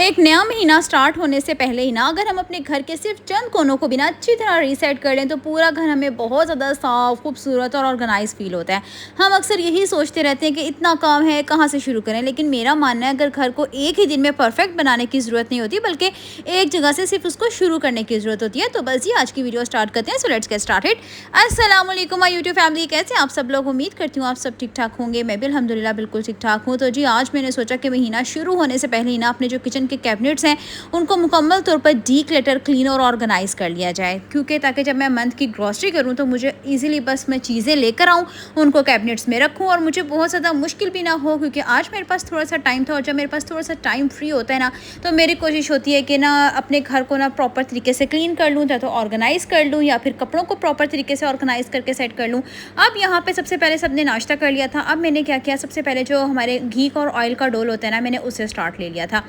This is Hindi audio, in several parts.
एक नया महीना स्टार्ट होने से पहले ही ना अगर हम अपने घर के सिर्फ चंद कोनों को भी ना अच्छी तरह रीसेट कर लें तो पूरा घर हमें बहुत ज़्यादा साफ, खूबसूरत और ऑर्गेनाइज फील होता है। हम अक्सर यही सोचते रहते हैं कि इतना काम है, कहाँ से शुरू करें। लेकिन मेरा मानना है अगर घर को एक ही दिन में परफेक्ट बनाने की ज़रूरत नहीं होती, बल्कि एक जगह से सिर्फ उसको शुरू करने की ज़रूरत होती है। तो बस जी आज की वीडियो स्टार्ट करते हैं। So let's get started. अस्सलाम वालेकुम माय यूट्यूब फैमिली, कैसे हैं आप सब लोग। उम्मीद करती हूँ आप सब ठीक ठाक होंगे। मैं भी अल्हम्दुलिल्लाह बिल्कुल ठीक ठाक हूँ। तो जी आज मैंने सोचा कि महीना शुरू होने से पहले ही ना अपने जो किचन के कैबिनेट्स हैं उनको मुकम्मल तौर पर डी क्लटर, क्लीन और ऑर्गेनाइज कर लिया जाए, क्योंकि ताकि जब मैं मंथ की ग्रॉसरी करूं तो मुझे इजीली बस मैं चीज़ें लेकर आऊं, उनको कैबिनेट्स में रखूं और मुझे बहुत ज़्यादा मुश्किल भी ना हो। क्योंकि आज मेरे पास थोड़ा सा टाइम था और जब मेरे पास थोड़ा सा टाइम फ्री होता है ना तो मेरी कोशिश होती है कि ना अपने घर को ना प्रॉपर तरीके से क्लीन कर लूँ, या तो ऑर्गेनाइज कर लूँ या फिर कपड़ों को प्रॉपर तरीके से ऑर्गेनाइज करके सेट कर लूँ। अब यहाँ पे सबसे पहले सबने नाश्ता कर लिया था। अब मैंने क्या किया, सबसे पहले जो हमारे घी और ऑयल का डोल होता है ना, मैंने उससे स्टार्ट ले लिया था।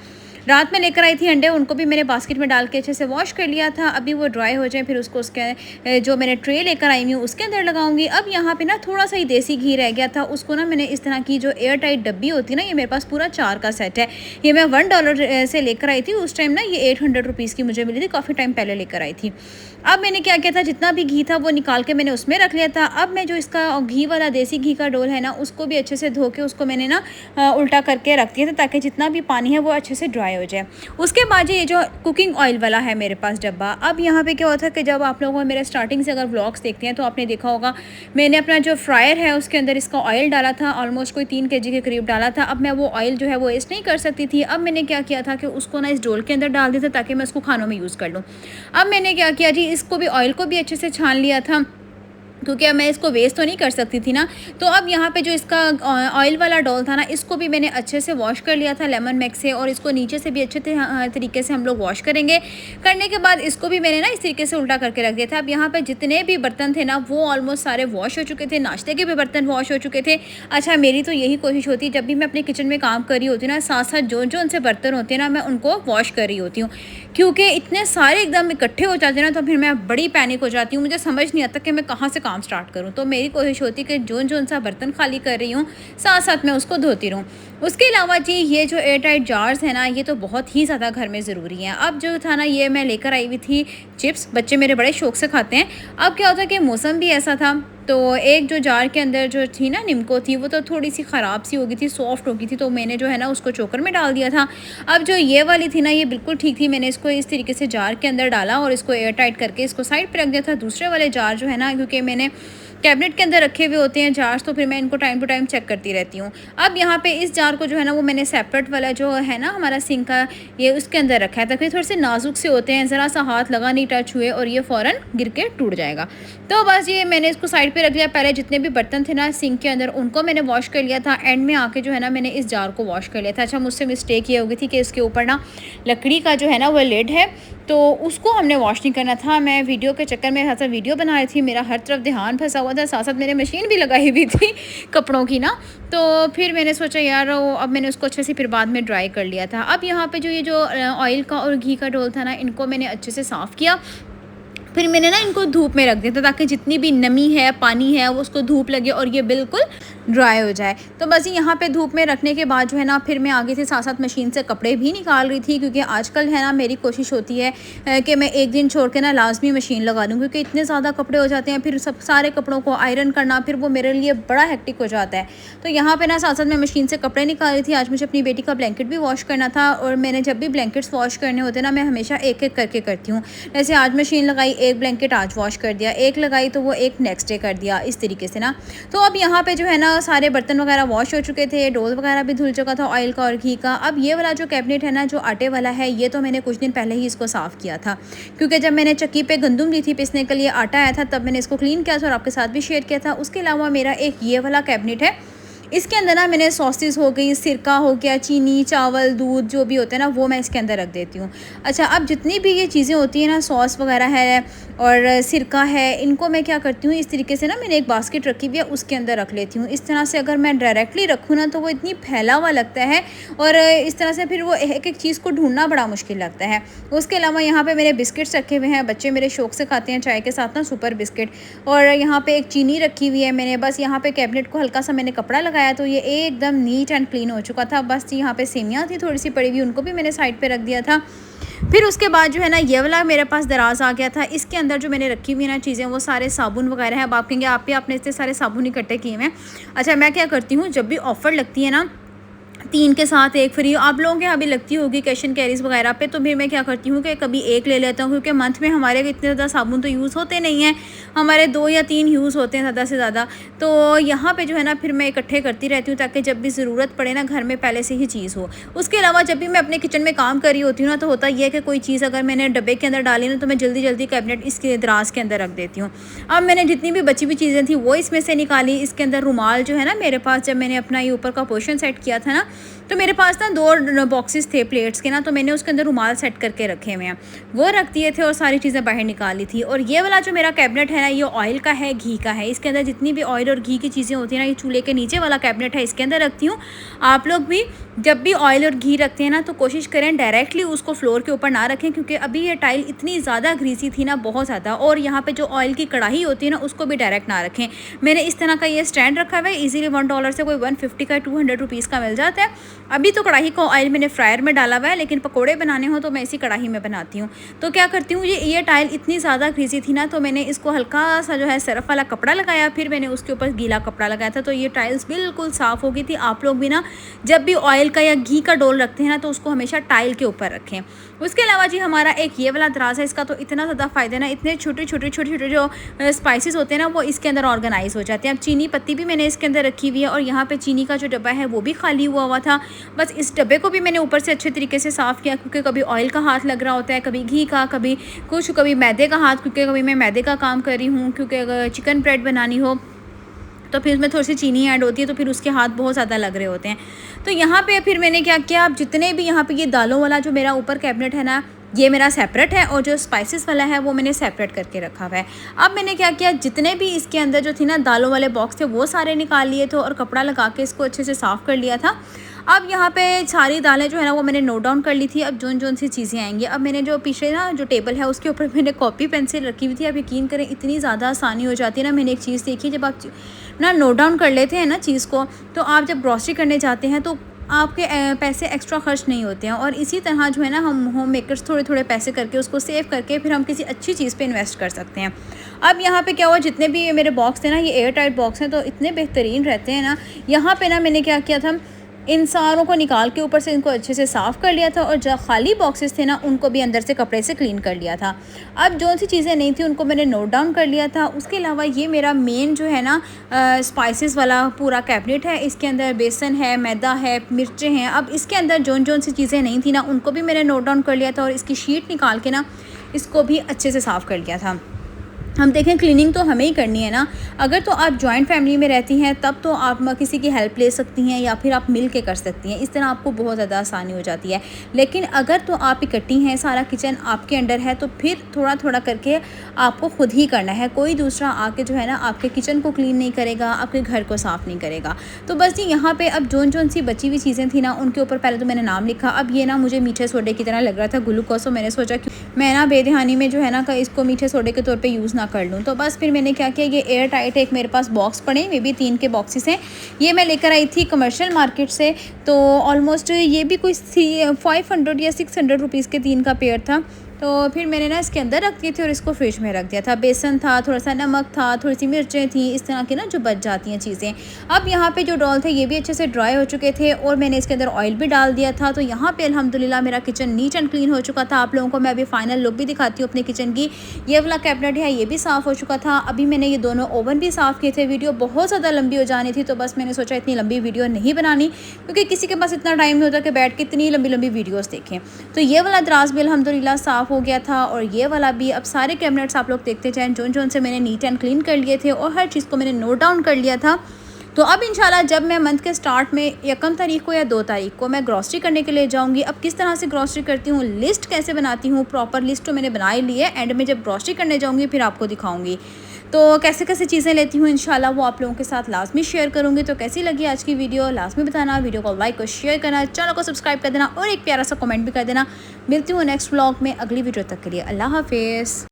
रात में लेकर आई थी अंडे, उनको भी मैंने बास्केट में डाल के अच्छे से वॉश कर लिया था। अभी वो ड्राई हो जाए फिर उसको उसके जो मैंने ट्रे लेकर आई हूँ उसके अंदर लगाऊंगी। अब यहाँ पे ना थोड़ा सा ही देसी घी रह गया था, उसको ना मैंने इस तरह की जो एयर टाइट डब्बी होती है ना, ये मेरे पास पूरा 4 का सेट है। ये मैं $1 से लेकर आई थी। उस टाइम ना ये 800 रुपीज़ की मुझे मिली थी, काफ़ी टाइम पहले लेकर आई थी। अब मैंने क्या किया था, जितना भी घी था वो निकाल के मैंने उसमें रख लिया था। अब मैं जो इसका घी वाला देसी घी का डोल है ना, उसको भी अच्छे से धो के उसको मैंने ना उल्टा करके रख दिया था, ताकि जितना भी पानी है वो अच्छे से ड्राई हो जाए। उसके बाद ये जो कुकिंग ऑयल वाला है मेरे पास डब्बा। अब यहाँ पे क्या होता है कि जब आप लोगों मेरे स्टार्टिंग से अगर व्लॉग्स देखते हैं तो आपने देखा होगा मैंने अपना जो फ्रायर है उसके अंदर इसका ऑयल डाला था, ऑलमोस्ट कोई 3 kg के करीब डाला था। अब मैं वो ऑयल जो है वो वेस्ट नहीं कर सकती थी। अब मैंने क्या किया था कि उसको ना इस डोल के अंदर डाल दिया था ताकि मैं उसको खानों में यूज़ कर लूँ। अब मैंने क्या किया जी, इसको भी ऑयल को भी अच्छे से छान लिया था, क्योंकि अब मैं इसको वेस्ट तो नहीं कर सकती थी ना। तो अब यहाँ पे जो इसका ऑयल वाला डोल था ना, इसको भी मैंने अच्छे से वॉश कर लिया था लेमन मैक्स से, और इसको नीचे से भी अच्छे तरीके से हम लोग वॉश करेंगे। करने के बाद इसको भी मैंने ना इस तरीके से उल्टा करके रख दिया था। अब यहाँ पे जितने भी बर्तन थे ना वो ऑलमोस्ट सारे वॉश हो चुके थे, नाश्ते के भी बर्तन वॉश हो चुके थे। अच्छा, मेरी तो यही कोशिश होती है जब भी मैं अपने किचन में काम कर रही होती हूँ ना, साथ साथ जो जो उनसे बर्तन होते हैं ना मैं उनको वॉश कर रही होती हूँ, क्योंकि इतने सारे एकदम इकट्ठे हो जाते हैं ना तो फिर मैं बड़ी पैनिक हो जाती हूँ। मुझे समझ नहीं आता कि मैं कहाँ से काम स्टार्ट करूँ। तो मेरी कोशिश होती है कि जो सा बर्तन खाली कर रही हूँ साथ साथ मैं उसको धोती रहूँ। उसके अलावा जी ये जो एयर टाइट जार्स है ना, ये तो बहुत ही ज़्यादा घर में ज़रूरी हैं। अब जो था ना, ये मैं लेकर आई हुई थी चिप्स, बच्चे मेरे बड़े शौक से खाते हैं। अब क्या होता है कि मौसम भी ऐसा था, तो एक जो जार के अंदर जो थी ना निम्को थी, वो तो थोड़ी सी ख़राब सी हो गई थी, सॉफ्ट हो गई थी, तो मैंने जो है ना उसको चोकर में डाल दिया था। अब जो ये वाली थी ना, ये बिल्कुल ठीक थी। मैंने इसको इस तरीके से जार के अंदर डाला और इसको एयर टाइट करके इसको साइड पे रख दिया था। दूसरे वाले जार जो है ना, क्योंकि मैंने कैबिनेट के अंदर रखे हुए होते हैं जार्स, तो फिर मैं इनको टाइम टू टाइम चेक करती रहती हूँ। अब यहाँ पे इस जार को जो है ना वो मैंने सेपरेट वाला जो है ना हमारा सिंक का, ये उसके अंदर रखा है, ताकि थोड़े से नाजुक से होते हैं, ज़रा सा हाथ लगा नहीं टच हुए और ये फ़ौरन गिर के टूट जाएगा। तो बस ये मैंने इसको साइड पे रख लिया। पहले जितने भी बर्तन थे ना सिंक के अंदर उनको मैंने वॉश कर लिया था। एंड में आके जो है ना मैंने इस जार को वॉश कर लिया था। अच्छा, मुझसे मिस्टेक ये हो गई थी कि इसके ऊपर ना लकड़ी का जो है ना वो लिड है, तो उसको हमने वॉश नहीं करना था। मैं वीडियो के चक्कर में ऐसा वीडियो बना रही थी, मेरा हर तरफ ध्यान फंसा हुआ था, साथ साथ मैंने मशीन भी लगाई हुई थी कपड़ों की ना। तो फिर मैंने सोचा यार अब मैंने उसको अच्छे से फिर बाद में ड्राई कर लिया था। अब यहाँ पे जो ये जो ऑयल का और घी का डोल था ना, इनको मैंने अच्छे से साफ़ किया। फिर मैंने ना इनको धूप में रख दिया था, ताकि जितनी भी नमी है, पानी है, वो उसको धूप लगे और ये बिल्कुल ड्राई हो जाए। तो बस यहाँ पे धूप में रखने के बाद जो है ना फिर मैं आगे से साथ साथ मशीन से कपड़े भी निकाल रही थी, क्योंकि आजकल है ना मेरी कोशिश होती है कि मैं एक दिन छोड़ के ना लाजमी मशीन लगा लूँ, क्योंकि इतने ज़्यादा कपड़े हो जाते हैं, फिर सब सारे कपड़ों को आयरन करना फिर वो मेरे लिए बड़ा हेक्टिक हो जाता है। तो यहाँ पर ना साथ साथ मैं मशीन से कपड़े निकाल रही थी। आज मुझे अपनी बेटी का ब्लैंकेट भी वॉश करना था, और मैंने जब भी ब्लैंकेट्स वॉश करने होते ना मैं हमेशा एक एक करके करती हूँ। जैसे आज मशीन लगाई, एक ब्लैंकेट आज वॉश कर दिया, एक लगाई तो वो एक नेक्स्ट डे कर दिया, इस तरीके से ना। तो अब यहाँ पे जो है ना सारे बर्तन वगैरह वॉश हो चुके थे, डोल वगैरह भी धुल चुका था ऑयल का और घी का। अब ये वाला जो कैबिनेट है ना जो आटे वाला है, ये तो मैंने कुछ दिन पहले ही इसको साफ़ किया था, क्योंकि जब मैंने चक्की पे गंदुम ली थी पिसने के लिए, आटा आया था, तब मैंने इसको क्लीन किया था और आपके साथ भी शेयर किया था। उसके अलावा मेरा एक ये वाला कैबिनेट है, इसके अंदर ना मैंने सॉसेस हो गई, सिरका हो गया, चीनी, चावल, दूध जो भी होते हैं ना वो मैं इसके अंदर रख देती हूँ। अच्छा, अब जितनी भी ये चीज़ें होती हैं ना, सॉस वगैरह है और सिरका है, इनको मैं क्या करती हूँ इस तरीके से ना मैंने एक बास्केट रखी हुई है उसके अंदर रख लेती हूँ। इस तरह से अगर मैं डायरेक्टली रखूँ ना तो वो इतनी फैला हुआ लगता है, और इस तरह से फिर वो एक एक चीज़ को ढूंढना बड़ा मुश्किल लगता है। उसके अलावा यहाँ पे मेरे बिस्किट्स रखे हुए हैं, बच्चे मेरे शौक से खाते हैं चाय के साथ ना सुपर बिस्किट। और यहाँ पे एक चीनी रखी हुई है मैंने। बस यहाँ पे कैबिनेट को हल्का सा मैंने कपड़ा लगाया लगाया तो ये एकदम नीट एंड क्लीन हो चुका था। बस यहाँ पे सेमियाँ थी थोड़ी सी पड़ी हुई, उनको भी मैंने साइड पे रख दिया था। फिर उसके बाद जो है ना ये वाला मेरे पास दराज आ गया था। इसके अंदर जो मैंने रखी हुई ना चीज़ें वो सारे साबुन वगैरह हैं। अब आप कहेंगे आप ही आपने इतने सारे साबुन इकट्ठे किए हैं। अच्छा, मैं क्या करती हूँ, जब भी ऑफ़र लगती है ना 3 के साथ 1 फ्री, आप लोगों के यहाँ भी लगती होगी कैश एंड कैरीज़ वगैरह पे, तो फिर मैं क्या करती हूँ कि कभी 1 ले लेता हूँ, क्योंकि मंथ में हमारे इतने ज़्यादा साबुन तो यूज़ होते नहीं हैं, हमारे 2 या 3 यूज़ होते हैं ज़्यादा से ज़्यादा। तो यहाँ पे जो है ना फिर मैं इकट्ठे करती रहती हूँ ताकि जब भी ज़रूरत पड़े ना घर में पहले से ही चीज़ हो। उसके अलावा जब भी मैं अपने किचन में काम कर रही होती हूँ ना, तो होता ये है कि कोई चीज़ अगर मैंने डब्बे के अंदर डाली ना तो मैं जल्दी कैबिनेट इसके दराज के अंदर रख देती हूँ। अब मैंने जितनी भी बची हुई चीज़ें थी वो इसमें से निकाली। इसके अंदर रुमाल जो है ना मेरे पास, जब मैंने अपना ये ऊपर का पोर्शन सेट किया था ना, तो मेरे पास ना 2 बॉक्सेस थे प्लेट्स के ना, तो मैंने उसके अंदर रुमाल सेट करके रखे हुए हैं, वो रख दिए थे और सारी चीज़ें बाहर निकाली थी। और ये वाला जो मेरा कैबिनेट है ना, ये ऑयल का है, घी का है। इसके अंदर जितनी भी ऑयल और घी की चीज़ें होती हैं ना, ये चूल्हे के नीचे वाला कैबिनेट है, इसके अंदर रखती हूँ। आप लोग भी जब भी ऑयल और घी रखते हैं ना तो कोशिश करें डायरेक्टली उसको फ्लोर के ऊपर ना रखें, क्योंकि अभी ये टाइल इतनी ज़्यादा ग्रीसी थी ना, बहुत ज़्यादा। और यहाँ पे जो ऑयल की कढ़ाई होती है ना उसको भी डायरेक्ट ना रखें। मैंने इस तरह का ये स्टैंड रखा हुआ है, इजीली $1 से कोई 150 का 200 रुपीज़ का मिल जाता है। अभी तो कढ़ाई को ऑयल मैंने फ्रायर में डाला हुआ है, लेकिन पकोड़े बनाने हो तो मैं इसी कढ़ाई में बनाती हूँ। तो क्या करती हूँ, ये टाइल इतनी ज़्यादा ग्रीसी थी ना, तो मैंने इसको हल्का सा जो है सरफ वाला कपड़ा लगाया, फिर मैंने उसके ऊपर गीला कपड़ा लगाया था, तो ये टाइल्स बिल्कुल साफ़ हो गई थी। आप लोग भी ना जब भी ऑयल का या घी का डोल रखते हैं ना तो उसको हमेशा टाइल के ऊपर रखें। उसके अलावा जी हमारा एक ये वाला दराज है, इसका तो इतना ज़्यादा फ़ायदा ना, इतने छोटे छोटे जो स्पाइसेस होते हैं ना वो इसके अंदर ऑर्गेनाइज हो जाते हैं। अब चीनी पत्ती भी मैंने इसके अंदर रखी हुई है, और यहाँ पे चीनी का जो डब्बा है वो भी खाली हुआ था। बस इस डब्बे को भी मैंने ऊपर से अच्छे तरीके से साफ़ किया, क्योंकि कभी ऑयल का हाथ लग रहा होता है, कभी घी का, कभी कुछ, कभी मैदे का हाथ, क्योंकि कभी मैं मैदे का काम कर रही हूँ, क्योंकि अगर चिकन ब्रेड बनानी हो तो फिर उसमें थोड़ी सी चीनी ऐड होती है, तो फिर उसके हाथ बहुत ज़्यादा लग रहे होते हैं। तो यहाँ पे फिर मैंने क्या किया, अब जितने भी यहाँ पे ये दालों वाला जो मेरा ऊपर कैबिनेट है ना, ये मेरा सेपरेट है, और जो स्पाइसेस वाला है वो मैंने सेपरेट करके रखा हुआ है। अब मैंने क्या किया, जितने भी इसके अंदर जो थी ना दालों वाले बॉक्स थे वो सारे निकाल लिए थे, और कपड़ा लगा के इसको अच्छे से साफ़ कर लिया था। अब यहाँ पे सारी दालें जो है ना वो मैंने नोट डाउन कर ली थी। अब जोन सी चीज़ें आएंगी, अब मैंने जो पीछे ना जो टेबल है उसके ऊपर मैंने कॉपी पेंसिल रखी हुई थी। अब यकीन करें इतनी ज़्यादा आसानी हो जाती है ना। मैंने एक चीज़ देखी, जब आप ना नोट डाउन कर लेते हैं ना चीज़ को, तो आप जब ग्रॉसरी करने जाते हैं तो आपके पैसे एक्स्ट्रा खर्च नहीं होते हैं। और इसी तरह जो है ना हम होम मेकर्स थोड़े पैसे करके उसको सेव करके फिर हम किसी अच्छी चीज़ पे इन्वेस्ट कर सकते हैं। अब यहाँ पे क्या हुआ, जितने भी ये मेरे बॉक्स थे ना, ये एयर टाइट बॉक्स हैं, तो इतने बेहतरीन रहते हैं ना। यहाँ पे ना मैंने क्या किया था, इन सारों को निकाल के ऊपर से इनको अच्छे से साफ़ कर लिया था, और जो खाली बॉक्सेस थे ना उनको भी अंदर से कपड़े से क्लीन कर लिया था। अब जो सी चीज़ें नहीं थी उनको मैंने नोट डाउन कर लिया था। उसके अलावा ये मेरा मेन जो है ना स्पाइसेस वाला पूरा कैबिनेट है। इसके अंदर बेसन है, मैदा है, मिर्चें हैं। अब इसके अंदर जोन सी चीज़ें नहीं थी ना उनको भी मैंने नोट डाउन कर लिया था, और इसकी शीट निकाल के ना इसको भी अच्छे से साफ़ कर लिया था। हम देखें क्लीनिंग तो हमें ही करनी है ना। अगर तो आप जॉइंट फैमिली में रहती हैं तब तो आप किसी की हेल्प ले सकती हैं, या फिर आप मिल के कर सकती हैं, इस तरह आपको बहुत ज़्यादा आसानी हो जाती है। लेकिन अगर तो आप इकट्ठी हैं, सारा किचन आपके अंडर है, तो फिर थोड़ा करके आपको खुद ही करना है। कोई दूसरा आके जो है ना आपके किचन को क्लीन नहीं करेगा, आपके घर को साफ़ नहीं करेगा। तो बस जी यहाँ पे अब जोन सी बची हुई चीज़ें थी ना उनके ऊपर पहले तो मैंने नाम लिखा। अब ये ना मुझे मीठे सोडे की तरह लग रहा था, ग्लूकोज, तो मैंने सोचा कि मैं ना बेदहानी में जो है ना इसको मीठे सोडे के तौर पर यूज़ ना कर लूँ। तो बस फिर मैंने क्या किया, ये एयर टाइट एक मेरे पास बॉक्स पड़े, मे बी 3 के बॉक्सेस हैं। ये मैं लेकर आई थी कमर्शियल मार्केट से, तो ऑलमोस्ट ये भी कोई 500 या 600 रुपीज़ के 3 का पेयर था। तो फिर मैंने ना इसके अंदर रख दिए थे और इसको फ्रिज में रख दिया था। बेसन था, थोड़ा सा नमक था, थोड़ी सी मिर्चें थी, इस तरह की ना जो बच जाती हैं चीज़ें। अब यहाँ पे जो डॉल थे ये भी अच्छे से ड्राई हो चुके थे, और मैंने इसके अंदर ऑयल भी डाल दिया था। तो यहाँ पे अल्हम्दुलिल्लाह मेरा किचन नीट एंड क्लीन हो चुका था। आप लोगों को मैं अभी फाइनल लुक भी दिखाती हूँ अपने किचन की। ये वाला कैबिनेट है, ये भी साफ़ हो चुका था। अभी मैंने ये दोनों ओवन भी साफ़ किए थे। वीडियो बहुत ज़्यादा लंबी हो जानी थी, तो बस मैंने सोचा इतनी लंबी वीडियो नहीं बनानी, क्योंकि किसी के पास इतना टाइम नहीं होता कि बैठ के इतनी लंबी वीडियोज़ देखें। तो ये वाला दराज भी अल्हम्दुलिल्लाह साफ़ हो गया था, और ये वाला भी। अब सारे कैबिनेट्स आप लोग देखते जाएं, जोन से मैंने नीट एंड क्लीन कर लिए थे, और हर चीज़ को मैंने नोट डाउन कर लिया था। तो अब इंशाल्लाह जब मैं मंथ के स्टार्ट में 1 तारीख को या 2 तारीख को मैं ग्रॉसरी करने के लिए जाऊंगी। अब किस तरह से ग्रॉसरी करती हूँ, लिस्ट कैसे बनाती हूँ, प्रॉपर लिस्ट तो मैंने बनाई ली है। एंड में जब ग्रॉसरी करने जाऊँगी फिर आपको दिखाऊँगी, तो कैसे कैसे चीज़ें लेती हूँ इंशाल्लाह वो आप लोगों के साथ लाजमी शेयर करूँगी। तो कैसी लगी आज की वीडियो लाजमी बताना, वीडियो को लाइक और शेयर करना, चैनल को सब्सक्राइब कर देना, और एक प्यारा सा कमेंट भी कर देना। मिलती हूँ नेक्स्ट व्लॉग में अगली वीडियो तक के लिए। अल्लाह हाफिज़।